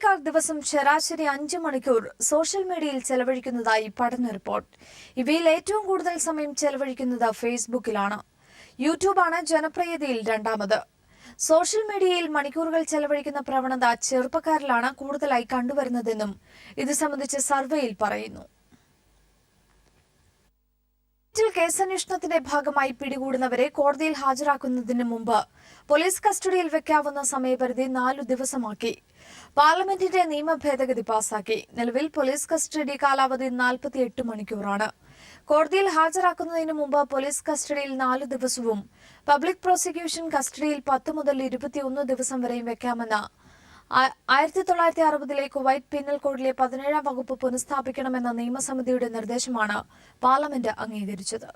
ഇന്ത്യക്കാർ ദിവസം ശരാശരി 5 മണിക്കൂർ സോഷ്യൽ മീഡിയയിൽ ചെലവഴിക്കുന്നതായി പഠന റിപ്പോർട്ട്. ഇവയിൽ ഏറ്റവും കൂടുതൽ സമയം ചെലവഴിക്കുന്നത് ഫേസ്ബുക്കിലാണ്. യൂട്യൂബാണ് ജനപ്രിയതയിൽ രണ്ടാമത്. സോഷ്യൽ മീഡിയയിൽ മണിക്കൂറുകൾ ചെലവഴിക്കുന്ന പ്രവണത ചെറുപ്പക്കാരിലാണ് കൂടുതലായി കണ്ടുവരുന്നതെന്നും ഇത് സംബന്ധിച്ച് സർവേയിൽ പറയുന്നു. കേസന്വേഷണത്തിന്റെ ഭാഗമായി പിടികൂടുന്നവരെ കോടതിയിൽ ഹാജരാക്കുന്നതിന് മുമ്പ് പോലീസ് കസ്റ്റഡിയിൽ വെക്കാവുന്ന സമയപരിധി 4 ദിവസമാക്കി. പാർലമെന്റിന്റെ നിയമ ഭേദഗതി പാസാക്കി. നിലവിൽ പോലീസ് കസ്റ്റഡി കാലാവധി 48 മണിക്കൂറാണ്. കോടതിയിൽ ഹാജരാക്കുന്നതിന് മുമ്പ് പോലീസ് കസ്റ്റഡിയിൽ 4 ദിവസവും പബ്ലിക് പ്രോസിക്യൂഷൻ കസ്റ്റഡിയിൽ 10 മുതൽ 21 ദിവസം വരെയും വെക്കാമെന്ന് 1960 കുവൈറ്റ് പീനൽ കോഡിലെ 17ാം വകുപ്പ് പുനഃസ്ഥാപിക്കണമെന്ന നിയമസമിതിയുടെ നിർദ്ദേശമാണ് പാർലമെന്റ് അംഗീകരിച്ചത്.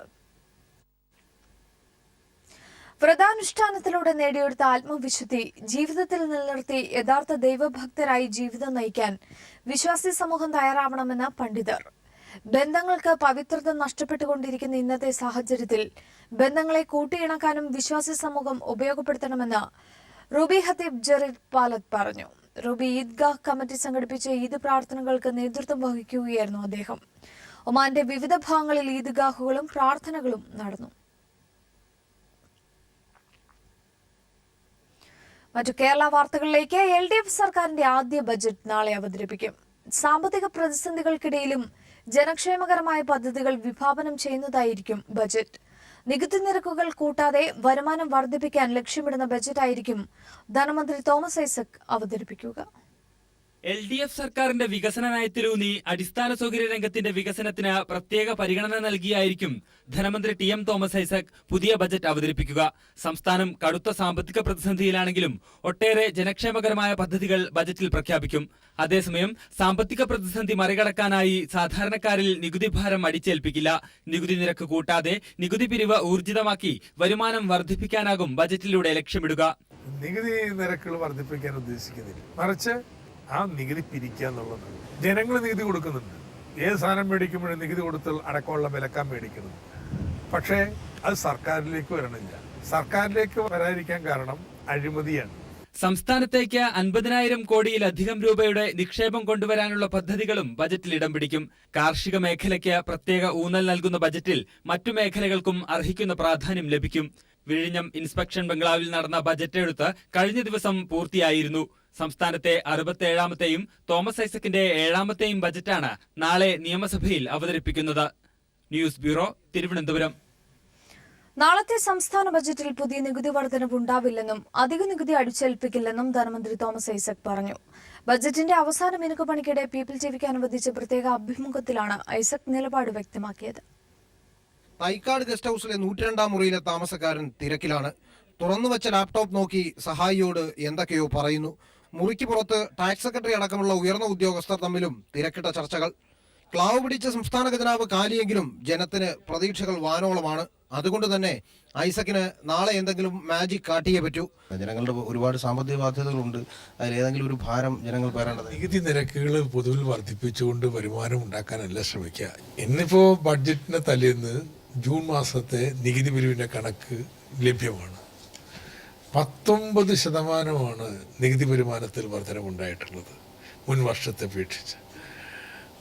വ്രതാനുഷ്ഠാനത്തിലൂടെ നേടിയെടുത്ത ആത്മവിശുദ്ധി ജീവിതത്തിൽ നിലനിർത്തി യഥാർത്ഥ ദൈവഭക്തരായി ജീവിതം നയിക്കാൻ വിശ്വാസി സമൂഹം തയ്യാറാവണമെന്ന് പണ്ഡിതർ. ബന്ധങ്ങൾക്ക് പവിത്രത നഷ്ടപ്പെട്ടുകൊണ്ടിരിക്കുന്ന ഇന്നത്തെ സാഹചര്യത്തിൽ ബന്ധങ്ങളെ കൂട്ടിയിണക്കാനും വിശ്വാസി സമൂഹം ഉപയോഗപ്പെടുത്തണമെന്ന് റൂബി ഹത്തീബ് ജറീർ പാലത്ത് പറഞ്ഞു. റൂബി ഈദ്ഗാഹ് കമ്മിറ്റി സംഘടിപ്പിച്ച ഈദ് പ്രാർത്ഥനകൾക്ക് നേതൃത്വം വഹിക്കുകയായിരുന്നു അദ്ദേഹം. ഒമാന്റെ വിവിധ ഭാഗങ്ങളിൽ ഈദ്ഗാഹുകളും പ്രാർത്ഥനകളും നടന്നു. മറ്റു കേരള വാർത്തകളിലേക്ക്. LDF സർക്കാരിന്റെ ആദ്യ ബജറ്റ് നാളെ അവതരിപ്പിക്കും. സാമ്പത്തിക പ്രതിസന്ധികൾക്കിടയിലും ജനക്ഷേമകരമായ പദ്ധതികൾ വിഭാവനം ചെയ്യുന്നതായിരിക്കും ബജറ്റ്. നികുതി നിരക്കുകൾ കൂട്ടാതെ വരുമാനം വർദ്ധിപ്പിക്കാൻ ലക്ഷ്യമിടുന്ന ബജറ്റായിരിക്കും ധനമന്ത്രി തോമസ് ഐസക് അവതരിപ്പിക്കുക. LDF സർക്കാരിന്റെ വികസന നയത്തിലൂന്നി അടിസ്ഥാന സൗകര്യ രംഗത്തിന്റെ വികസനത്തിന് പ്രത്യേക പരിഗണന നൽകിയായിരിക്കും ധനമന്ത്രി TM തോമസ് ഐസക് പുതിയ ബജറ്റ് അവതരിപ്പിക്കുക. സംസ്ഥാനം കടുത്ത സാമ്പത്തിക പ്രതിസന്ധിയിലാണെങ്കിലും ഒട്ടേറെ ജനക്ഷേമകരമായ പദ്ധതികൾ ബജറ്റിൽ പ്രഖ്യാപിക്കും. അതേസമയം സാമ്പത്തിക പ്രതിസന്ധി മറികടക്കാനായി സാധാരണക്കാരിൽ നികുതി ഭാരം അടിച്ചേൽപ്പിക്കില്ല. നികുതി നിരക്ക് കൂട്ടാതെ നികുതി പിരിവ് ഊർജിതമാക്കി വരുമാനം വർദ്ധിപ്പിക്കാനാകും ബജറ്റിലൂടെ ലക്ഷ്യമിടുക. നികുതി നിരക്കുകൾ വർദ്ധിപ്പിക്കാൻ ഉദ്ദേശിക്കുന്നില്ല, മറിച്ച് ആ നികുതി പിരിക്കുക എന്നുള്ളത്. ജനങ്ങൾ നികുതി കൊടുക്കുന്നുണ്ട്. ഏത് സാധനം മേടിക്കുമ്പോഴും നികുതി കൊടുത്ത് അടക്കമുള്ള വിലക്കാൻ മേടിക്കുന്നത്. പക്ഷേ അത് സർക്കാരിലേക്ക് വരണില്ല. സർക്കാരിലേക്ക് വരാതിരിക്കാൻ കാരണം അഴിമതിയാണ്. സംസ്ഥാനത്തേക്ക് 50,000 കോടിയിലധികം രൂപയുടെ നിക്ഷേപം കൊണ്ടുവരാനുള്ള പദ്ധതികളും ബജറ്റിൽ ഇടം പിടിക്കും. കാർഷിക മേഖലയ്ക്ക് പ്രത്യേക ഊന്നൽ നൽകുന്ന ബജറ്റിൽ മറ്റു മേഖലകൾക്കും അർഹിക്കുന്ന പ്രാധാന്യം ലഭിക്കും. വിഴിഞ്ഞം ഇൻസ്പെക്ഷൻ ബംഗ്ലാവിൽ നടന്ന ബജറ്റ് എഴുത്ത് കഴിഞ്ഞ ദിവസം പൂർത്തിയായിരുന്നു. സംസ്ഥാനത്തെ 67ാമത്തെയും തോമസ് ഐസക്കിന്റെ 7ാമത്തെയും ബജറ്റാണ് നാളെ നിയമസഭയിൽ അവതരിപ്പിക്കുന്നത്. News bureau, Thiruvananthapuram. നാളത്തെ സംസ്ഥാന ബജറ്റിൽ പുതിയ നികുതി വർധനവ് ഉണ്ടാവില്ലെന്നും അധിക നികുതി അടിച്ചേൽപ്പിക്കില്ലെന്നും ധനമന്ത്രി തോമസ് ഐസക് പറഞ്ഞു. ബജറ്റിന്റെ അവസാന മിനുക്കുപണിക്കിടെ പീപ്പിൾ ടിവിക്ക് അനുവദിച്ച പ്രത്യേക അഭിമുഖത്തിലാണ് ഐസക് നിലപാട് വ്യക്തമാക്കിയത്. തൈക്കാട് ഗസ്റ്റ് ഹൌസിലെ 102ാം മുറിയിലെ താമസക്കാരൻ തിരക്കിലാണ്. തുറന്നുവച്ച ലാപ്ടോപ്പ് നോക്കി സഹായിയോട് എന്തൊക്കെയോ പറയുന്നു. മുറിക്ക് പുറത്ത് ടാക്സ് സെക്രട്ടറി അടക്കമുള്ള ഉയർന്ന ഉദ്യോഗസ്ഥർ തമ്മിലും തിരക്കിട്ട ചർച്ചകൾ. ക്ലാവ് പിടിച്ച സംസ്ഥാന ഖജനാവ് കാലിയെങ്കിലും ജനത്തിന് പ്രതീക്ഷകൾ വാനോളമാണ്. അതുകൊണ്ട് തന്നെ ഐസക്കിന് നാളെ എന്തെങ്കിലും മാജിക് കാട്ടിയേ പറ്റൂ. ജനങ്ങളുടെ ഒരുപാട് സാമ്പത്തിക ബാധ്യതകളുണ്ട്. അതിലേതെങ്കിലും ഒരു ഭാരം ജനങ്ങൾ പേരേണ്ടത്. നികുതി നിരക്കുകൾ പൊതുവിൽ വർദ്ധിപ്പിച്ചുകൊണ്ട് വരുമാനം ഉണ്ടാക്കാനല്ല ശ്രമിക്കുക. ഇന്നിപ്പോ ബഡ്ജറ്റിന്റെ തലേന്ന് ജൂൺ മാസത്തെ നികുതി പിരിവിന്റെ കണക്ക് ലഭ്യമാണ്. 19% നികുതി വരുമാനത്തിൽ വർധനമുണ്ടായിട്ടുള്ളത് മുൻ വർഷത്തെ അപേക്ഷിച്ച്.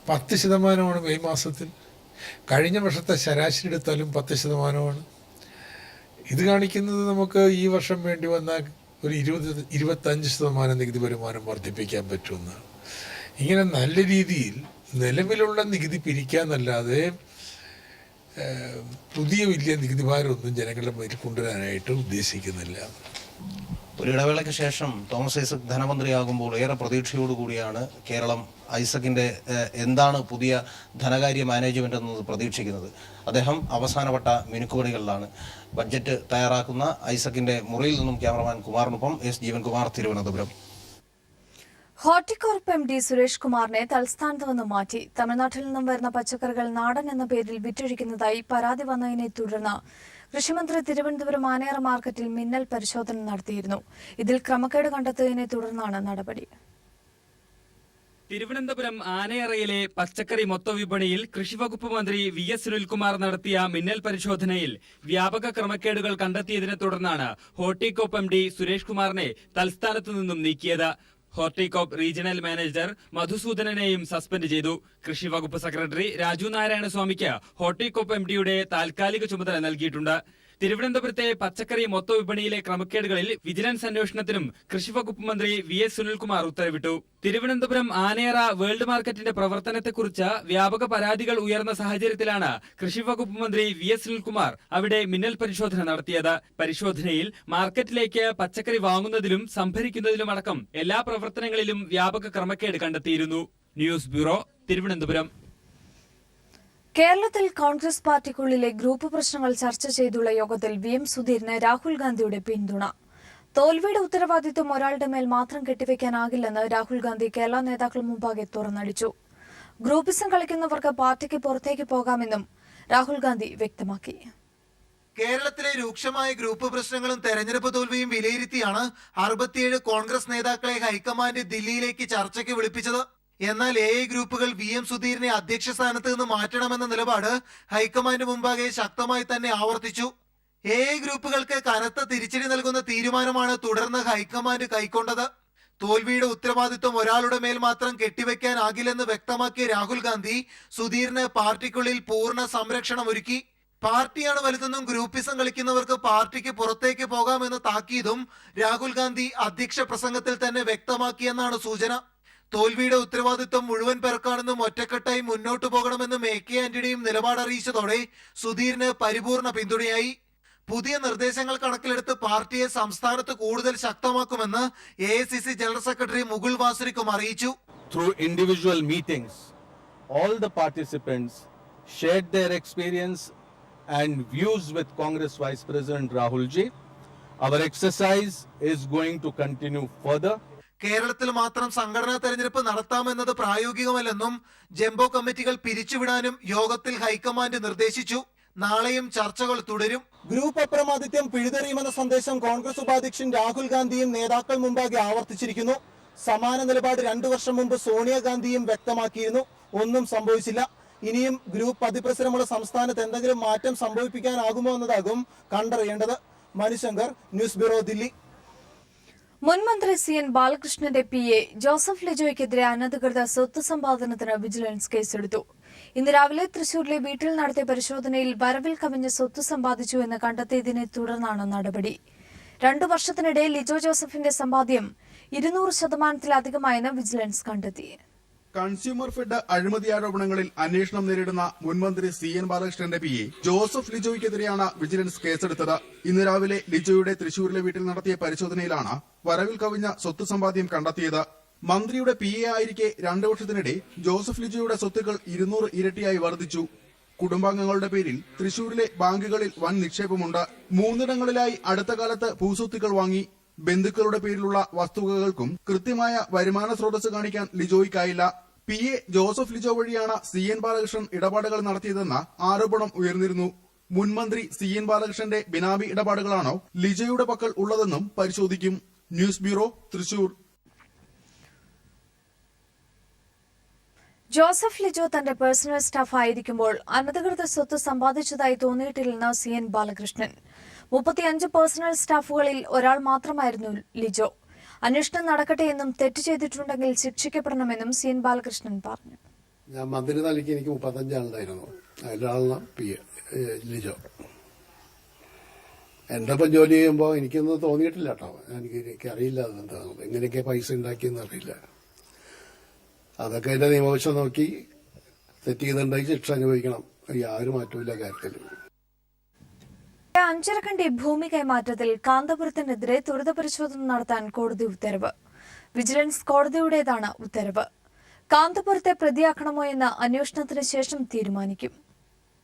10% മെയ് മാസത്തിൽ. കഴിഞ്ഞ വർഷത്തെ ശരാശരി എടുത്താലും 10%. ഇത് കാണിക്കുന്നത് നമുക്ക് ഈ വർഷം വേണ്ടി വന്ന ഒരു 20-25% നികുതി വരുമാനം വർദ്ധിപ്പിക്കാൻ പറ്റുമെന്നാണ്. ഇങ്ങനെ നല്ല രീതിയിൽ നിലവിലുള്ള നികുതി പിരിക്കാന്നല്ലാതെ പുതിയ വലിയ നികുതി ഭാരമൊന്നും ജനങ്ങളുടെ മേൽ കൊണ്ടുവരാനായിട്ട് ഉദ്ദേശിക്കുന്നില്ല. ഒരു ഇടവേളയ്ക്ക് ശേഷം തോമസ് ഐസക് ധനമന്ത്രിയാകുമ്പോൾ ഏറെ പ്രതീക്ഷയോടുകൂടിയാണ് കേരളം ഐസക്കിന്റെ എന്താണ് പുതിയ ധനകാര്യ മാനേജ്മെന്റ് എന്നത് പ്രതീക്ഷിക്കുന്നത്. അദ്ദേഹം അവസാനവട്ട മിനുക്കുപണികളിലാണ്. ബഡ്ജറ്റ് തയ്യാറാക്കുന്ന ഐസക്കിന്റെ മുറിയിൽ നിന്നും ക്യാമറമാൻ കുമാറിനൊപ്പം എസ് ജീവൻകുമാർ, തിരുവനന്തപുരം. ഹോർട്ടികോർപ്പ് MD സുരേഷ് കുമാറിനെ തലസ്ഥാനത്ത് നിന്ന് മാറ്റി. തമിഴ്നാട്ടിൽ നിന്നും വരുന്ന പച്ചക്കറികൾ നാടൻ എന്ന പേരിൽ വിറ്റഴിക്കുന്നതായി പരാതി വന്നതിനെ തുടർന്ന് കൃഷിമന്ത്രി തിരുവനന്തപുരം ആനയറ മാർക്കറ്റിൽ മിന്നൽ പരിശോധന നടത്തിയിരുന്നു. ഇതിൽ ക്രമക്കേട് കണ്ടെത്തിയതിനെ തുടർന്നാണ് നടപടി. തിരുവനന്തപുരം ആനയറയിലെ പച്ചക്കറി മൊത്തവിപണിയിൽ കൃഷിവകുപ്പ് മന്ത്രി VS സുനിൽകുമാർ നടത്തിയ മിന്നൽ പരിശോധനയിൽ വ്യാപക ക്രമക്കേടുകൾ കണ്ടെത്തിയതിനെ തുടർന്നാണ് ഹോർട്ടികോർപ്പ് MD സുരേഷ് കുമാറിനെ തൽസ്ഥാനത്ത് നിന്നും നീക്കിയത്. ഹോർട്ടികോപ്പ് റീജിയണൽ മാനേജർ മധുസൂദനനെയും സസ്പെൻഡ് ചെയ്തു. കൃഷി വകുപ്പ് സെക്രട്ടറി രാജു നാരായണസ്വാമിക്ക് ഹോർട്ടികോപ്പ് MD-യുടെ താൽക്കാലിക ചുമതല നൽകിയിട്ടുണ്ട്. തിരുവനന്തപുരത്തെ പച്ചക്കറി മൊത്ത വിപണിയിലെ ക്രമക്കേടുകളിൽ വിജിലൻസ് അന്വേഷണത്തിനും കൃഷിവകുപ്പ് മന്ത്രി VS സുനിൽകുമാർ ഉത്തരവിട്ടു. തിരുവനന്തപുരം ആനയറ വേൾഡ് മാർക്കറ്റിന്റെ പ്രവർത്തനത്തെക്കുറിച്ച് വ്യാപക പരാതികൾ ഉയർന്ന സാഹചര്യത്തിലാണ് കൃഷിവകുപ്പ് മന്ത്രി VS സുനിൽകുമാർ അവിടെ മിന്നൽ പരിശോധന നടത്തിയത്. പരിശോധനയിൽ മാർക്കറ്റിലേക്ക് പച്ചക്കറി വാങ്ങുന്നതിലും സംഭരിക്കുന്നതിലുമടക്കം എല്ലാ പ്രവർത്തനങ്ങളിലും വ്യാപക ക്രമക്കേട് കണ്ടെത്തിയിരുന്നു. News bureau, Thiruvananthapuram. കേരളത്തിൽ കോൺഗ്രസ് പാർട്ടിക്കുള്ളിലെ ഗ്രൂപ്പ് പ്രശ്നങ്ങൾ ചർച്ച ചെയ്തുള്ള യോഗത്തിൽ VM സുധീറിന് രാഹുൽ ഗാന്ധിയുടെ പിന്തുണ. തോൽവിയുടെ ഉത്തരവാദിത്വം ഒരാളുടെ മേൽ മാത്രം കെട്ടിവെക്കാനാകില്ലെന്ന് രാഹുൽ ഗാന്ധി കേരള നേതാക്കൾ മുമ്പാകെ തുറന്നടിച്ചു. ഗ്രൂപ്പിസം കളിക്കുന്നവർക്ക് പാർട്ടിക്ക് പുറത്തേക്ക് പോകാമെന്നും രാഹുൽ ഗാന്ധി വ്യക്തമാക്കി. കേരളത്തിലെ രൂക്ഷമായ ഗ്രൂപ്പ് പ്രശ്നങ്ങളും തെരഞ്ഞെടുപ്പ് തോൽവിയും വിലയിരുത്തിയാണ് 67 കോൺഗ്രസ് നേതാക്കളെ ഹൈക്കമാൻഡ് ദില്ലിയിലേക്ക് ചർച്ചയ്ക്ക് വിളിപ്പിച്ചത്. എന്നാൽ ഗ്രൂപ്പുകൾ VM സുധീറിനെ അധ്യക്ഷ സ്ഥാനത്ത് നിന്ന് മാറ്റണമെന്ന നിലപാട് ഹൈക്കമാൻഡ് മുമ്പാകെ ശക്തമായി തന്നെ ആവർത്തിച്ചു. ഗ്രൂപ്പുകൾക്ക് കനത്ത തിരിച്ചടി നൽകുന്ന തീരുമാനമാണ് തുടർന്ന് ഹൈക്കമാൻഡ് കൈക്കൊണ്ടത്. തോൽവിയുടെ ഉത്തരവാദിത്വം ഒരാളുടെ മേൽ മാത്രം കെട്ടിവെക്കാനാകില്ലെന്ന് വ്യക്തമാക്കിയ രാഹുൽ ഗാന്ധി സുധീറിന് പാർട്ടിക്കുള്ളിൽ പൂർണ്ണ സംരക്ഷണം ഒരുക്കി. പാർട്ടിയാണ് വലുതെന്നും ഗ്രൂപ്പിസം കളിക്കുന്നവർക്ക് പാർട്ടിക്ക് പുറത്തേക്ക് പോകാമെന്ന താക്കീതും രാഹുൽ ഗാന്ധി അധ്യക്ഷ പ്രസംഗത്തിൽ തന്നെ വ്യക്തമാക്കിയെന്നാണ് സൂചന. തോൽവിയുടെ ഉത്തരവാദിത്വം മുഴുവൻ പേർക്കാണെന്നും ഒറ്റക്കെട്ടായി മുന്നോട്ടു പോകണമെന്നും AK ആന്റണിയും നിലപാടറിയിച്ചതോടെ സുധീറിന് പരിപൂർണ പിന്തുണയായി. പുതിയ നിർദ്ദേശങ്ങൾ കണക്കിലെടുത്ത് പാർട്ടിയെ സംസ്ഥാനത്ത് കൂടുതൽ ശക്തമാക്കുമെന്ന് AICC ജനറൽ സെക്രട്ടറി മുകുൾ വാസനിക്കും അറിയിച്ചു. Through individual meetings, all the participants shared their experience and views with Congress Vice President Rahul Ji. Our exercise is going to continue further. കേരളത്തിൽ മാത്രം സംഘടനാ തെരഞ്ഞെടുപ്പ് നടത്താമെന്നത് പ്രായോഗികമല്ലെന്നും ജംബോ കമ്മിറ്റികൾ പിരിച്ചുവിടാനും യോഗത്തിൽ ഹൈക്കമാൻഡ് നിർദ്ദേശിച്ചു. നാളെയും ചർച്ചകൾ തുടരും. ഗ്രൂപ്പ് അപ്രമാദിത്യം പിഴുതെറിയുമെന്ന സന്ദേശം കോൺഗ്രസ് ഉപാധ്യക്ഷൻ രാഹുൽ ഗാന്ധിയും നേതാക്കൾ മുമ്പാകെ ആവർത്തിച്ചിരിക്കുന്നു. സമാന നിലപാട് 2 വർഷം മുമ്പ് സോണിയാഗാന്ധിയും വ്യക്തമാക്കിയിരുന്നു. ഒന്നും സംഭവിച്ചില്ല. ഇനിയും ഗ്രൂപ്പ് അതിപ്രസരമുള്ള സംസ്ഥാനത്ത് എന്തെങ്കിലും മാറ്റം സംഭവിപ്പിക്കാനാകുമോ എന്നതാകും കണ്ടറിയേണ്ടത്. Manushankar, news bureau, Delhi. മുൻ മന്ത്രി CN ബാലകൃഷ്ണന്റെ PA ജോസഫ് ലിജോയ്ക്കെതിരെ അനധികൃത സ്വത്ത് സമ്പാദനത്തിന് വിജിലൻസ് കേസെടുത്തു. ഇന്ന് രാവിലെ തൃശൂരിലെ വീട്ടിൽ നടത്തിയ പരിശോധനയിൽ വരവിൽ കവിഞ്ഞ സ്വത്ത് സമ്പാദിച്ചു എന്ന് കണ്ടെത്തിയതിനെ തുടർന്നാണ് നടപടി. 2 വർഷത്തിനിടെ ലിജോ ജോസഫിന്റെ സമ്പാദ്യം 200%-ലധികമായെന്ന് വിജിലൻസ് കണ്ടെത്തി. കൺസ്യൂമർ ഫെഡ് അഴിമതി ആരോപണങ്ങളിൽ അന്വേഷണം നേരിടുന്ന മുൻമന്ത്രി CN ബാലകൃഷ്ണന്റെ PA ജോസഫ് ലിജോയ്ക്കെതിരെയാണ് വിജിലൻസ് കേസെടുത്തത്. ഇന്ന് രാവിലെ ലിജോയുടെ തൃശൂരിലെ വീട്ടിൽ നടത്തിയ പരിശോധനയിലാണ് വരവിൽ കവിഞ്ഞ സ്വത്ത് സമ്പാദ്യം കണ്ടെത്തിയത്. മന്ത്രിയുടെ PA ആയിരിക്കെ 2 വർഷത്തിനിടെ ജോസഫ് ലിജോയുടെ സ്വത്തുക്കൾ 200 ഇരട്ടിയായി വർദ്ധിച്ചു. കുടുംബാംഗങ്ങളുടെ പേരിൽ തൃശൂരിലെ ബാങ്കുകളിൽ വൻ നിക്ഷേപമുണ്ട്. 3ഇടങ്ങളിലായി അടുത്ത കാലത്ത് ഭൂസ്വത്തുക്കൾ വാങ്ങി. ബന്ധുക്കളുടെ പേരിലുള്ള വസ്തുവകകൾക്കും കൃത്യമായ വരുമാന സ്രോതസ് കാണിക്കാൻ ലിജോയ്ക്കായില്ല. PA ജോസഫ് ലിജോ വഴിയാണ് CN ബാലകൃഷ്ണൻ ഇടപാടുകൾ നടത്തിയതെന്ന ആരോപണം ഉയർന്നിരുന്നു. മുൻമന്ത്രി CN ബാലകൃഷ്ണന്റെ ബിനാമി ഇടപാടുകളാണോ ലിജോയുടെ പക്കൽ ഉള്ളതെന്നും പരിശോധിക്കും. News bureau, Thrissur. Joseph Lijo തന്റെ പേഴ്സണൽ സ്റ്റാഫ് ആയിരിക്കുമ്പോൾ അനധികൃത സ്വത്ത് സമ്പാദിച്ചതായി തോന്നിയിട്ടില്ലെന്ന് CN ബാലകൃഷ്ണൻ. 35 പേഴ്സണൽ സ്റ്റാഫുകളിൽ ഒരാൾ മാത്രമായിരുന്നു ലിജോ. അന്വേഷണം നടക്കട്ടെ എന്നും തെറ്റ് ചെയ്തിട്ടുണ്ടെങ്കിൽ ശിക്ഷിക്കപ്പെടണമെന്നും CN ബാലകൃഷ്ണൻ പറഞ്ഞു. ഞാൻ മന്ത്രി തലയ്ക്ക് എനിക്ക് 35 ആളുണ്ടായിരുന്നു. അതിലൊരാളാണ് ലിജോ. എന്റെ ഒപ്പം ജോലി ചെയ്യുമ്പോൾ എനിക്കൊന്നും തോന്നിയിട്ടില്ല കേട്ടോ. എനിക്കറിയില്ല അതെന്താണ്, എങ്ങനെയൊക്കെ പൈസ ഉണ്ടാക്കിയെന്ന് അറിയില്ല. അതൊക്കെ അതിന്റെ നിയമവശം നോക്കി തെറ്റ് ചെയ്തിട്ടുണ്ടെങ്കിൽ ശിക്ഷ അനുഭവിക്കണം. യാതൊരു മാറ്റമില്ല കാര്യത്തിൽ. അഞ്ചരക്കണ്ടി ഭൂമി കൈമാറ്റത്തിൽ കാന്തപുരത്തിനെതിരെ ത്വരിത പരിശോധന നടത്താൻ കോടതി ഉത്തരവ്. വിജിലൻസ് കോടതിയുടേതാണ് ഉത്തരവ്. കാന്തപുരത്തെ പ്രതിയാക്കണമോ എന്ന് അന്വേഷണത്തിന് ശേഷം തീരുമാനിക്കും.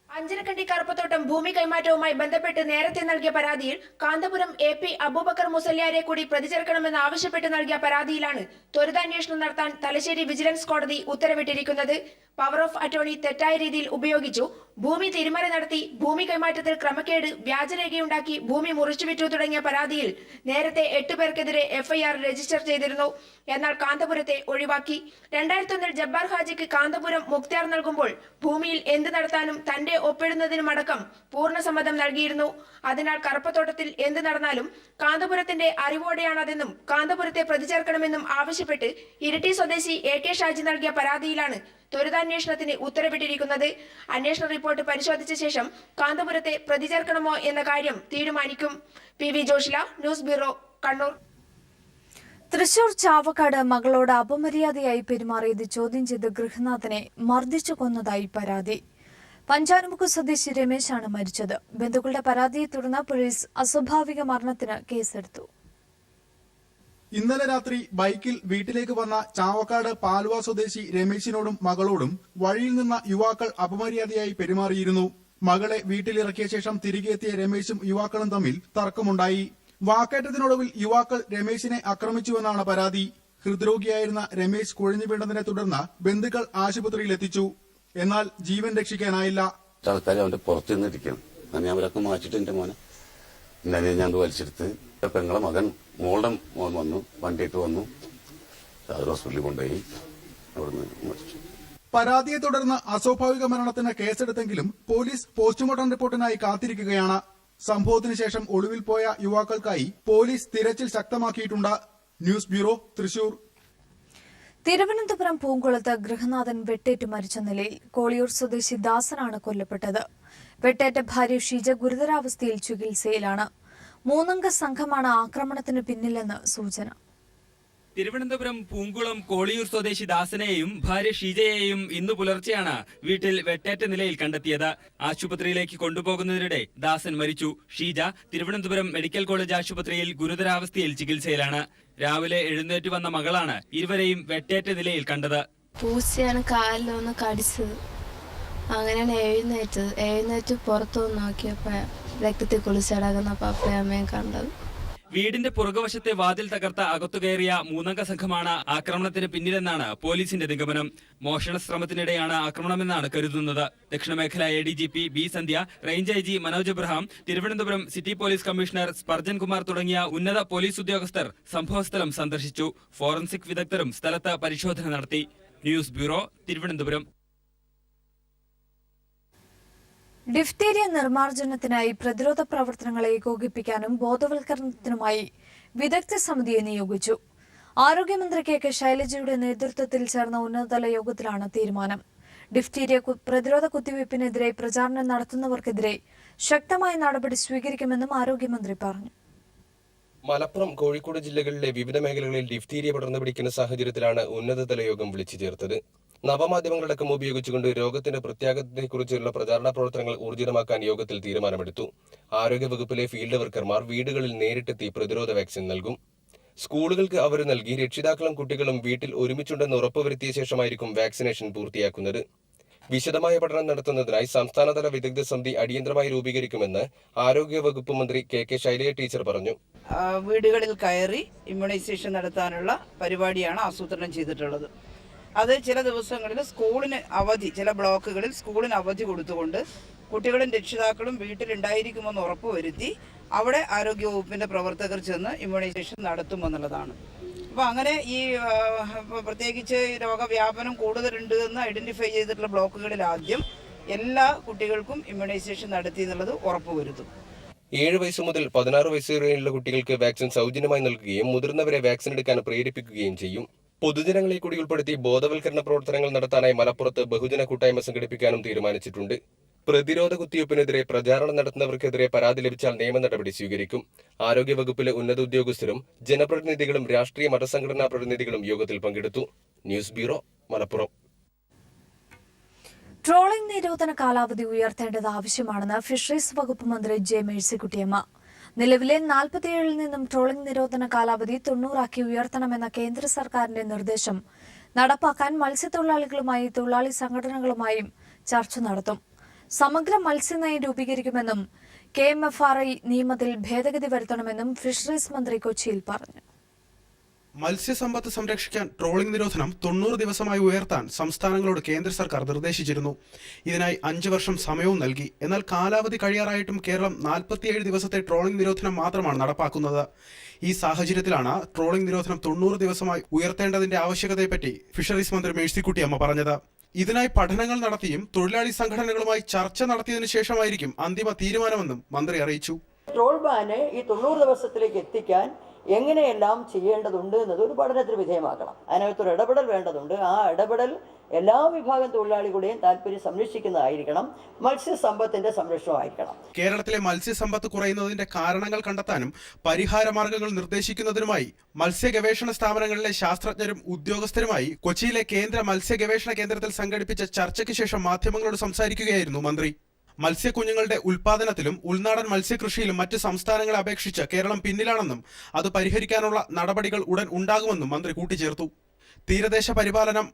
അഞ്ചരക്കണ്ടി കറുപ്പത്തോട്ടം ഭൂമി കൈമാറ്റവുമായി ബന്ധപ്പെട്ട് നേരത്തെ നൽകിയ പരാതിയിൽ കാന്തപുരം AP അബൂബക്കർ മുസല്യാരെ കൂടി പ്രതി ചേർക്കണമെന്ന് ആവശ്യപ്പെട്ട് നൽകിയ പരാതിയിലാണ് ത്വരിതാന്വേഷണം നടത്താൻ തലശ്ശേരി വിജിലൻസ് കോടതി ഉത്തരവിട്ടിരിക്കുന്നത്. പവർ ഓഫ് അറ്റോർണി തെറ്റായ രീതിയിൽ ഉപയോഗിച്ചു, ഭൂമി തിരിമറി നടത്തി, ഭൂമി കൈമാറ്റത്തിൽ ക്രമക്കേട്, വ്യാജരേഖയുണ്ടാക്കി ഭൂമി മുറിച്ചുവിറ്റു തുടങ്ങിയ പരാതിയിൽ നേരത്തെ 8 പേർക്കെതിരെ FIR രജിസ്റ്റർ ചെയ്തിരുന്നു. എന്നാൽ കാന്തപുരത്തെ ഒഴിവാക്കി. 2001 ജബ്ബാർ ഹാജിക്ക് കാന്തപുരം മുക്തിയാർ നൽകുമ്പോൾ ഭൂമിയിൽ എന്ത് നടത്താനും തന്റെ ഒപ്പിടുന്നതിനുമടക്കം പൂർണ്ണ സമ്മതം നൽകിയിരുന്നു. അതിനാൽ കറുപ്പത്തോട്ടത്തിൽ എന്ത് നടന്നാലും കാന്തപുരത്തിന്റെ അറിവോടെയാണതെന്നും കാന്തപുരത്തെ പ്രതി ചേർക്കണമെന്നും ആവശ്യപ്പെട്ട് ഇരിട്ടി സ്വദേശി AK ഷാജി നൽകിയ പരാതിയിലാണ് ത്വരിതാന്വേഷണത്തിന് ഉത്തരവിട്ടിരിക്കുന്നത്. അന്വേഷണ റിപ്പോർട്ട് പരിശോധിച്ച ശേഷം കാന്തപുരത്തെ പ്രതി ചേർക്കണമോ എന്ന കാര്യം തീരുമാനിക്കും. PV Joshila, news bureau, Kannur. Thrissur Chavakkad മകളോട് അപമര്യാദയായി പെരുമാറിയത് ചോദ്യം ചെയ്ത് ഗൃഹനാഥനെ മർദ്ദിച്ചു കൊന്നതായി പരാതി. പഞ്ചാരമുക്ക് സ്വദേശി രമേശാണ് മരിച്ചത്. ബന്ധുക്കളുടെ പരാതിയെ തുടർന്ന് പോലീസ് അസ്വാഭാവിക മരണത്തിന് കേസെടുത്തു. ഇന്നലെ രാത്രി ബൈക്കിൽ വീട്ടിലേക്ക് വന്ന ചാവക്കാട് പാലുവ സ്വദേശി രമേശിനോടും മകളോടും വഴിയിൽ നിന്ന യുവാക്കൾ അപമര്യാദയായി പെരുമാറിയിരുന്നു. മകളെ വീട്ടിലിറക്കിയ ശേഷം തിരികെ എത്തിയ രമേശും യുവാക്കളും തമ്മിൽ തർക്കമുണ്ടായി. വാക്കേറ്റത്തിനൊടുവിൽ യുവാക്കൾ രമേശിനെ ആക്രമിച്ചുവെന്നാണ് പരാതി. ഹൃദ്രോഗിയായിരുന്ന രമേശ് കുഴഞ്ഞു വീണതിനെ തുടർന്ന് ബന്ധുക്കൾ ആശുപത്രിയിൽ എത്തിച്ചു. എന്നാൽ ജീവൻ രക്ഷിക്കാനായില്ല. ആൾക്കാർ അവന്റെ പുറത്തു നിന്നിരിക്കണം. ഞാൻ അവരൊക്കെ മാറ്റിട്ട് എന്റെ മോനെ ഇന്നലെ ഞാൻ വലിച്ചെടുത്ത് പെങ്ങളെ മോളുടെ മോൻ വന്നു, വണ്ടിയിട്ട് വന്നു, ഹോസ്പിറ്റലിൽ കൊണ്ടുപോയി, അവിടുന്ന് മരിച്ചു. പരാതിയെ തുടർന്ന് അസ്വാഭാവിക മരണത്തിന് കേസെടുത്തെങ്കിലും പോലീസ് പോസ്റ്റ്മോർട്ടം റിപ്പോർട്ടിനായി കാത്തിരിക്കുകയാണ്. സംഭവത്തിന് ശേഷം ഒളിവിൽ പോയ യുവാക്കൾക്കായി പോലീസ് തിരച്ചിൽ ശക്തമാക്കിയിട്ടുണ്ട്. News bureau, Thrissur. തിരുവനന്തപുരം പൂങ്കുളത്ത് ഗൃഹനാഥൻ വെട്ടേറ്റ് മരിച്ച നിലയിൽ കോളിയൂർ സ്വദേശി ദാസനാണ് കൊല്ലപ്പെട്ടത്. വെട്ടേറ്റ ഭാര്യ ഷീജ ഗുരുതരാവസ്ഥയിൽ ചികിത്സയിലാണ്. 3-അംഗ സംഘമാണ് ആക്രമണത്തിന് പിന്നിലെന്ന് സൂചന. തിരുവനന്തപുരം പൂങ്കുളം കോളിയൂർ സ്വദേശി ദാസനെയും ഭാര്യ ഷീജയെയും ഇന്നു പുലർച്ചെയാണ് വീട്ടിൽ വെട്ടേറ്റ നിലയിൽ കണ്ടെത്തിയത്. ആശുപത്രിയിലേക്ക് കൊണ്ടുപോകുന്നതിനിടെ ദാസൻ മരിച്ചു. ഷീജ തിരുവനന്തപുരം മെഡിക്കൽ കോളേജ് ആശുപത്രിയിൽ ഗുരുതരാവസ്ഥയിൽ ചികിത്സയിലാണ്. രാവിലെ എഴുന്നേറ്റ് വന്ന മകളാണ് ഇരുവരെയും വെട്ടേറ്റ നിലയിൽ കണ്ടത്. പൂച്ചയാണ് കാലിലൊന്ന് കടിച്ചത്. അങ്ങനെയാണ് എഴുന്നേറ്റ് പുറത്തു നോക്കിയപ്പോ രക്തത്തിൽ കുളിച്ചടങ്ങുന്ന പപ്പയമ്മയും കണ്ടത്. വീടിന്റെ പുറകുവശത്തെ വാതിൽ തകർത്ത അകത്തു കയറിയ 3-അംഗ സംഘമാണ് ആക്രമണത്തിന് പിന്നിലെന്നാണ് പോലീസിന്റെ നിഗമനം. മോഷണ ശ്രമത്തിനിടെയാണ് ആക്രമണമെന്നാണ് കരുതുന്നത്. ദക്ഷിണമേഖല ADGP B Sandhya, range IG Manoj Abraham, Thiruvananthapuram city police commissioner Spurgeon Kumar തുടങ്ങിയ ഉന്നത പോലീസ് ഉദ്യോഗസ്ഥർ സംഭവസ്ഥലം സന്ദർശിച്ചു. ഫോറൻസിക് വിദഗ്ധരും സ്ഥലത്ത് പരിശോധന നടത്തി. News bureau, Thiruvananthapuram. ഡിഫ്തീരിയ നിർമ്മാർജ്ജനത്തിനായി പ്രതിരോധ പ്രവർത്തനങ്ങളെ ഏകോപിപ്പിക്കാനും ബോധവൽക്കരണത്തിനുമായി വിദഗ്ധ സമിതിയെ നിയോഗിച്ചു. ആരോഗ്യമന്ത്രി KK ശൈലജയുടെ നേതൃത്വത്തിൽ ചേർന്ന ഉന്നതതല യോഗത്തിലാണ് തീരുമാനം. ഡിഫ്തീരിയ പ്രതിരോധ കുത്തിവയ്പ്പിനെതിരെ പ്രചാരണം നടത്തുന്നവർക്കെതിരെ ശക്തമായ നടപടി സ്വീകരിക്കുമെന്നും ആരോഗ്യമന്ത്രി പറഞ്ഞു. മലപ്പുറം, കോഴിക്കോട് ജില്ലകളിലെ വിവിധ മേഖലകളിൽ ഡിഫ്തീരിയ പടർന്നു പിടിക്കുന്ന സാഹചര്യത്തിലാണ് ഉന്നതതല യോഗം വിളിച്ചു ചേർത്തത്. നവമാധ്യമങ്ങളടക്കം ഉപയോഗിച്ചുകൊണ്ട് രോഗത്തിന്റെ പ്രത്യാഘാതത്തെക്കുറിച്ചുള്ള പ്രചാരണ പ്രവർത്തനങ്ങൾ ഊർജിതമാക്കാൻ യോഗത്തിൽ തീരുമാനമെടുത്തു. ആരോഗ്യവകുപ്പിലെ ഫീൽഡ് വർക്കർമാർ വീടുകളിൽ നേരിട്ടെത്തി പ്രതിരോധ വാക്സിൻ നൽകും. സ്കൂളുകൾക്ക് അവർ നൽകി രക്ഷിതാക്കളും കുട്ടികളും വീട്ടിൽ ഒരുമിച്ചുണ്ടെന്ന് ഉറപ്പുവരുത്തിയ ശേഷമായിരിക്കും വാക്സിനേഷൻ പൂർത്തിയാക്കുന്നത്. വിശദമായ പഠനം നടത്തുന്നതിനായി സംസ്ഥാനതല വിദഗ്ധ സമിതി അടിയന്തരമായി രൂപീകരിക്കുമെന്ന് ആരോഗ്യവകുപ്പ് മന്ത്രി KK ശൈലജ ടീച്ചർ പറഞ്ഞു. വീടുകളിൽ കയറി ഇമ്മ്യൂണൈസേഷൻ നടത്താനുള്ള പരിപാടിയാണ് ആസൂത്രണം ചെയ്തിട്ടുള്ളത്. അത് ചില ദിവസങ്ങളിൽ സ്കൂളിന് അവധി, ചില ബ്ലോക്കുകളിൽ സ്കൂളിന് അവധി കൊടുത്തുകൊണ്ട് കുട്ടികളും രക്ഷിതാക്കളും വീട്ടിലുണ്ടായിരിക്കുമെന്ന് ഉറപ്പുവരുത്തി അവിടെ ആരോഗ്യവകുപ്പിന്റെ പ്രവർത്തകർ ചെന്ന് ഇമ്മ്യൂണൈസേഷൻ നടത്തുമെന്നുള്ളതാണ്. അപ്പോൾ അങ്ങനെ ഈ പ്രത്യേകിച്ച് രോഗവ്യാപനം കൂടുതലുണ്ട് എന്ന് ഐഡന്റിഫൈ ചെയ്തിട്ടുള്ള ബ്ലോക്കുകളിൽ ആദ്യം എല്ലാ കുട്ടികൾക്കും ഇമ്മ്യൂണൈസേഷൻ നടത്തി എന്നുള്ളത് ഉറപ്പുവരുത്തും. 7 വയസ്സ് മുതൽ 16 വയസ്സ് വരെയുള്ള കുട്ടികൾക്ക് വാക്സിൻ സൗജന്യമായി നൽകുകയും മുതിർന്നവരെ വാക്സിൻ എടുക്കാൻ പ്രേരിപ്പിക്കുകയും ചെയ്യും. പൊതുജനങ്ങളെ കൂടി ഉൾപ്പെടുത്തി ബോധവൽക്കരണ പ്രവർത്തനങ്ങൾ നടത്താനായി മലപ്പുറത്ത് ബഹുജന കൂട്ടായ്മ സംഘടിപ്പിക്കാനും തീരുമാനിച്ചിട്ടുണ്ട്. പ്രതിരോധ കുത്തിവയ്പ്പിനെതിരെ പ്രചാരണം നടത്തുന്നവർക്കെതിരെ പരാതി ലഭിച്ചാൽ നിയമ നടപടി സ്വീകരിക്കും. ആരോഗ്യവകുപ്പിലെ ഉന്നത ഉദ്യോഗസ്ഥരും ജനപ്രതിനിധികളും രാഷ്ട്രീയ മതസംഘടനാ പ്രതിനിധികളും യോഗത്തിൽ പങ്കെടുത്തു. News bureau, Malappuram. ട്രോളിംഗ് നിരോധന കാലാവധി ഉയർത്തേണ്ടത് ആവശ്യമാണെന്ന് ഫിഷറീസ് വകുപ്പ് മന്ത്രി J മേഴ്സിക്കുട്ടിയമ്മ. നിലവിലെ 47-ൽ നിന്നും ട്രോളിംഗ് നിരോധന കാലാവധി 90 ഉയർത്തണമെന്ന കേന്ദ്ര സർക്കാരിന്റെ നിർദ്ദേശം നടപ്പാക്കാൻ മത്സ്യത്തൊഴിലാളികളുമായി തൊഴിലാളി സംഘടനകളുമായും ചർച്ച നടത്തും. സമഗ്ര മത്സ്യനയം രൂപീകരിക്കുമെന്നും KMFRI നിയമത്തിൽ ഭേദഗതി വരുത്തണമെന്നും ഫിഷറീസ് മന്ത്രി കൊച്ചിയിൽ പറഞ്ഞു. മത്സ്യസമ്പത്ത് സംരക്ഷിക്കാൻ ട്രോളിംഗ് നിരോധനം 90 ദിവസമായി ഉയർത്താൻ സംസ്ഥാനങ്ങളോട് കേന്ദ്ര സർക്കാർ നിർദ്ദേശിച്ചിരുന്നു. ഇതിനായി 5 വർഷം സമയവും നൽകി. എന്നാൽ കാലാവധി കഴിയാറായിട്ടും കേരളം 47 ദിവസത്തെ ട്രോളിംഗ് നിരോധനം മാത്രമാണ് നടപ്പാക്കുന്നത്. ഈ സാഹചര്യത്തിലാണ് ട്രോളിംഗ് നിരോധനം 90 ദിവസമായി ഉയർത്തേണ്ടതിന്റെ ആവശ്യകതയെപ്പറ്റി ഫിഷറീസ് മന്ത്രി മേഴ്സിക്കുട്ടിയമ്മ പറഞ്ഞത്. ഇതിനായി പഠനങ്ങൾ നടത്തിയും തൊഴിലാളി സംഘടനകളുമായി ചർച്ച നടത്തിയതിനു ശേഷമായിരിക്കും അന്തിമ തീരുമാനമെന്നും മന്ത്രി അറിയിച്ചു. ട്രോൾ ബാനെ ഈ 90 ദിവസത്തിലേക്ക് എത്തിക്കാൻ എങ്ങനെയെല്ലാം ചെയ്യേണ്ടതുണ്ട് എന്നത് ഒരു പഠനത്തിന് വിധേയമാക്കണം. അതിനകത്തൊരു ഇടപെടൽ വേണ്ടതുണ്ട്. ആ ഇടപെടൽ എല്ലാ വിഭാഗം തൊഴിലാളികളുടെയും താല്പര്യം സംരക്ഷിക്കുന്നതായിരിക്കണം. മത്സ്യസമ്പത്തിന്റെ സംരക്ഷണമായിരിക്കണം. കേരളത്തിലെ മത്സ്യസമ്പത്ത് കുറയുന്നതിന്റെ കാരണങ്ങൾ കണ്ടെത്താനും പരിഹാര മാർഗങ്ങൾ നിർദ്ദേശിക്കുന്നതിനുമായി മത്സ്യ ഗവേഷണ സ്ഥാപനങ്ങളിലെ ശാസ്ത്രജ്ഞരും ഉദ്യോഗസ്ഥരുമായി കൊച്ചിയിലെ കേന്ദ്ര മത്സ്യ ഗവേഷണ കേന്ദ്രത്തിൽ സംഘടിപ്പിച്ച ചർച്ചയ്ക്ക് ശേഷം മാധ്യമങ്ങളോട് സംസാരിക്കുകയായിരുന്നു മന്ത്രി. മത്സ്യക്കുഞ്ഞുങ്ങളുടെ ഉൽപാദനത്തിലും ഉൾനാടൻ മത്സ്യകൃഷിയിലും മറ്റ് സംസ്ഥാനങ്ങളെ അപേക്ഷിച്ച് കേരളം പിന്നിലാണെന്നും അത് പരിഹരിക്കാനുള്ള നടപടികൾ ഉടൻ ഉണ്ടാകുമെന്നും മന്ത്രി കൂട്ടിച്ചേർത്തു. തീരദേശ പരിപാലനം,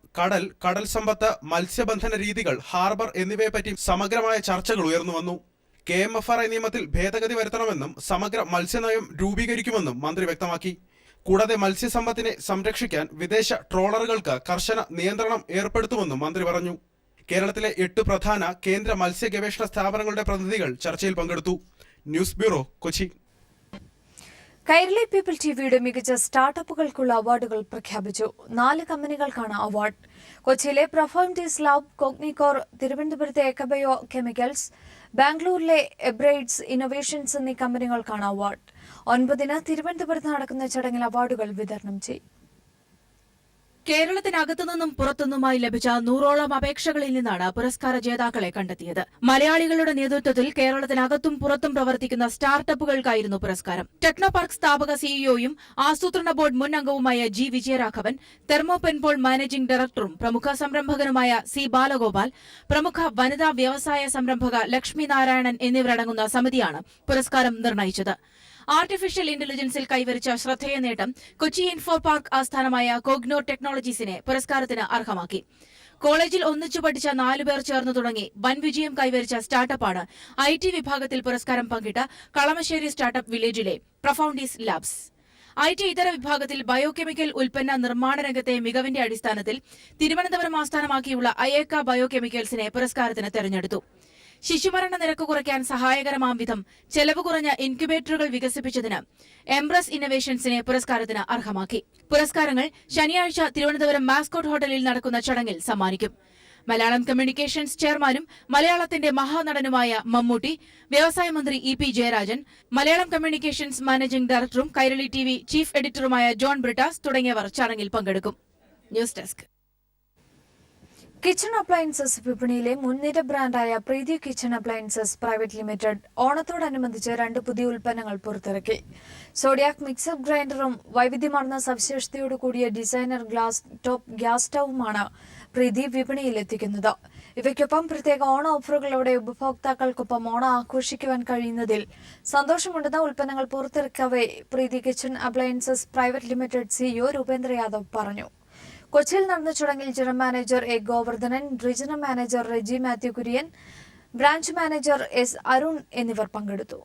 കടൽ സമ്പത്ത്, മത്സ്യബന്ധന രീതികൾ, ഹാർബർ എന്നിവയെപ്പറ്റി സമഗ്രമായ ചർച്ചകൾ ഉയർന്നുവന്നു. KMFRI നിയമത്തിൽ ഭേദഗതി വരുത്തണമെന്നും സമഗ്ര മത്സ്യനയം രൂപീകരിക്കുമെന്നും മന്ത്രി വ്യക്തമാക്കി. കൂടാതെ മത്സ്യസമ്പത്തിനെ സംരക്ഷിക്കാൻ വിദേശ ട്രോളറുകൾക്ക് കർശന നിയന്ത്രണം ഏർപ്പെടുത്തുമെന്നും മന്ത്രി പറഞ്ഞു. കേരളത്തിലെ 8 പ്രധാന കേന്ദ്ര മത്സ്യ ഗവേഷണ സ്ഥാപനങ്ങളുടെ പ്രതിനിധികൾ ചർച്ചയിൽ പങ്കെടുത്തു. News bureau, Kochi. Kairali people ടിവിയുടെ മികച്ച സ്റ്റാർട്ടപ്പുകൾക്കുള്ള അവാർഡുകൾ പ്രഖ്യാപിച്ചു. 4 കമ്പനികൾക്കാണ് അവാർഡ്. കൊച്ചിയിലെ പ്രൊഫോംറ്റീസ് ലാബ്, കോഗ്നിക്കോർ, തിരുവനന്തപുരത്തെ എക്കബയോ കെമിക്കൽസ്, ബാംഗ്ലൂരിലെ എബ്രൈഡ്സ് ഇന്നോവേഷൻസ് എന്നീ കമ്പനികൾക്കാണ് അവാർഡ്. 9-ന് തിരുവനന്തപുരത്ത് നടക്കുന്ന ചടങ്ങിൽ അവാർഡുകൾ വിതരണം ചെയ്യും. കേരളത്തിനകത്തു നിന്നും പുറത്തുനിന്നുമായി ലഭിച്ച 100ഓളം അപേക്ഷകളിൽ നിന്നാണ് പുരസ്കാര ജേതാക്കളെ കണ്ടെത്തിയത്. മലയാളികളുടെ നേതൃത്വത്തിൽ കേരളത്തിനകത്തും പുറത്തും പ്രവർത്തിക്കുന്ന സ്റ്റാർട്ടപ്പുകൾക്കായിരുന്നു പുരസ്കാരം. ടെക്നോപാർക്ക് സ്ഥാപക സിഇഒയും ആസൂത്രണ ബോർഡ് മുൻ അംഗവുമായ G. വിജയരാഘവൻ, തെർമോപെൻപോൾ മാനേജിംഗ് ഡയറക്ടറും പ്രമുഖ സംരംഭകനുമായ C. ബാലഗോപാൽ, പ്രമുഖ വനിതാ വ്യവസായ സംരംഭക ലക്ഷ്മി നാരായണൻ എന്നിവരടങ്ങുന്ന സമിതിയാണ് പുരസ്കാരം നിർണയിച്ചത്. ആർട്ടിഫിഷ്യൽ ഇന്റലിജൻസിൽ കൈവരിച്ച ശ്രദ്ധേയ നേട്ടം കൊച്ചി ഇൻഫോ പാർക്ക് ആസ്ഥാനമായ കോഗ്നോ ടെക്നോളജീസിനെ പുരസ്കാരത്തിന് അർഹമാക്കി. കോളേജിൽ ഒന്നിച്ചു പഠിച്ച 4 പേർ ചേർന്ന് തുടങ്ങി വൻ വിജയം കൈവരിച്ച സ്റ്റാർട്ടപ്പാണ് IT വിഭാഗത്തിൽ പുരസ്കാരം പങ്കിട്ട കളമശ്ശേരി സ്റ്റാർട്ടപ്പ് വില്ലേജിലെ പ്രൊഫൗണ്ടീസ് ലാബ്സ്. IT ഇതര വിഭാഗത്തിൽ ബയോകെമിക്കൽ ഉൽപ്പന്ന നിർമ്മാണ രംഗത്തെ മികവിന്റെ അടിസ്ഥാനത്തിൽ തിരുവനന്തപുരം ആസ്ഥാനമാക്കിയുള്ള അയേക്ക ബയോകെമിക്കൽസിനെ പുരസ്കാരത്തിന് തെരഞ്ഞെടുത്തു. ശിശുമരണ നിരക്ക് കുറയ്ക്കാൻ സഹായകരമാം വിധം ചെലവ് കുറഞ്ഞ ഇൻക്യുബേറ്ററുകൾ വികസിപ്പിച്ചതിന് എംബ്രസ് ഇന്നോവേഷൻസിനെ പുരസ്കാരത്തിന് അർഹമാക്കി. പുരസ്കാരങ്ങൾ ശനിയാഴ്ച തിരുവനന്തപുരം മാസ്കോട്ട് ഹോട്ടലിൽ നടക്കുന്ന ചടങ്ങിൽ സമ്മാനിക്കും. മലയാളം കമ്മ്യൂണിക്കേഷൻസ് ചെയർമാനും മലയാളത്തിന്റെ മഹാനടനുമായ മമ്മൂട്ടി, വ്യവസായ മന്ത്രി EP Jayarajan, Malayalam communications managing ഡയറക്ടറും കൈരളി TV ചീഫ് എഡിറ്ററുമായ ജോൺ ബ്രിട്ടാസ് തുടങ്ങിയവർ ചടങ്ങിൽ പങ്കെടുക്കും. News desk. കിച്ചൺ അപ്ലയൻസസ് വിപണിയിലെ മുൻനിര ബ്രാൻഡായ Preethi kitchen appliances private limited ഓണത്തോടനുബന്ധിച്ച് 2 പുതിയ ഉൽപ്പന്നങ്ങൾ പുറത്തിറക്കി. സോഡിയാക് മിക്സർ ഗ്രൈൻഡറും വൈവിധ്യമാർന്ന സവിശേഷതയോടു കൂടിയ ഡിസൈനർ ഗ്ലാസ് ടോപ്പ് ഗ്യാസ് സ്റ്റൌവുമാണ് പ്രീതി വിപണിയിലെത്തിക്കുന്നത്. ഇവയ്ക്കൊപ്പം പ്രത്യേക ഓണ ഓഫറുകളോടെ ഉപഭോക്താക്കൾക്കൊപ്പം ഓണം ആഘോഷിക്കുവാൻ കഴിയുന്നതിൽ സന്തോഷമുണ്ടെന്ന് ഉൽപ്പന്നങ്ങൾ പുറത്തിറക്കവേ Preethi kitchen appliances private limited CEO Rupendra Yadav പറഞ്ഞു. കൊച്ചിയിൽ നടന്ന ചടങ്ങിൽ general manager A. Govardhanan, regional manager Reji Mathew Kurian, branch manager S. Arun എന്നിവർ പങ്കെടുത്തു.